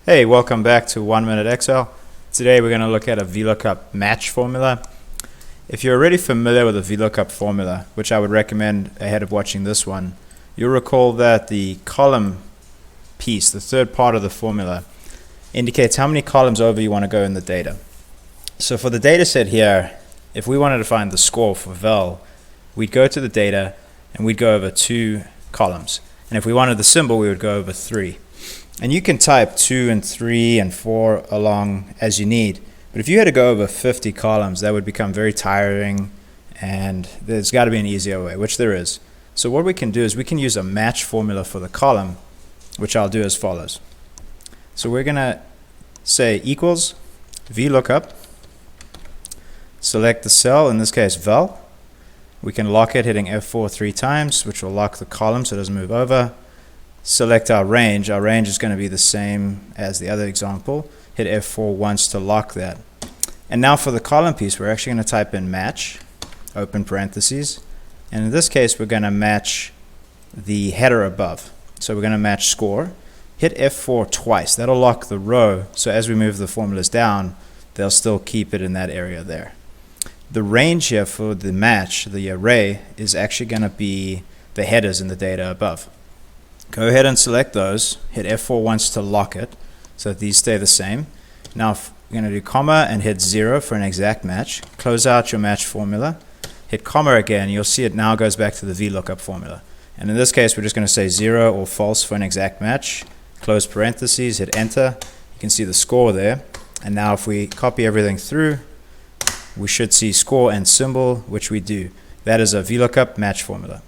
Hey, welcome back to 1 Minute Excel. Today we're going to look at a VLookup match formula. If you're already familiar with a VLookup formula, which I would recommend ahead of watching this one, you'll recall that the column piece, the third part of the formula, indicates how many columns over you want to go in the data. So for the data set here, if we wanted to find the score for val, we'd go to the data and we'd go over 2 columns. And if we wanted the symbol, we would go over 3. And you can type 2 and 3 and 4 along as you need. But if you had to go over 50 columns, that would become very tiring, and there's got to be an easier way, which there is. So what we can do is we can use a match formula for the column, which I'll do as follows. So we're going to say equals VLookup, select the cell, in this case val. We can lock it hitting F4 3 times, which will lock the column so it doesn't move over. Select our range. Our range is going to be the same as the other example. Hit F4 once to lock that. And now for the column piece, we're actually going to type in match, open parentheses. And in this case, we're going to match the header above. So we're going to match score. Hit F4 twice. That'll lock the row. So as we move the formulas down, they'll still keep it in that area there. The range here for the match, the array, is actually going to be the headers in the data above. Go ahead and select those, hit F4 once to lock it, so that these stay the same. Now we're going to do comma and hit 0 for an exact match. Close out your match formula, hit comma again, you'll see it now goes back to the VLookup formula. And in this case, we're just going to say 0 or false for an exact match. Close parentheses, hit enter. You can see the score there. And now if we copy everything through, we should see score and symbol, which we do. That is a VLookup match formula.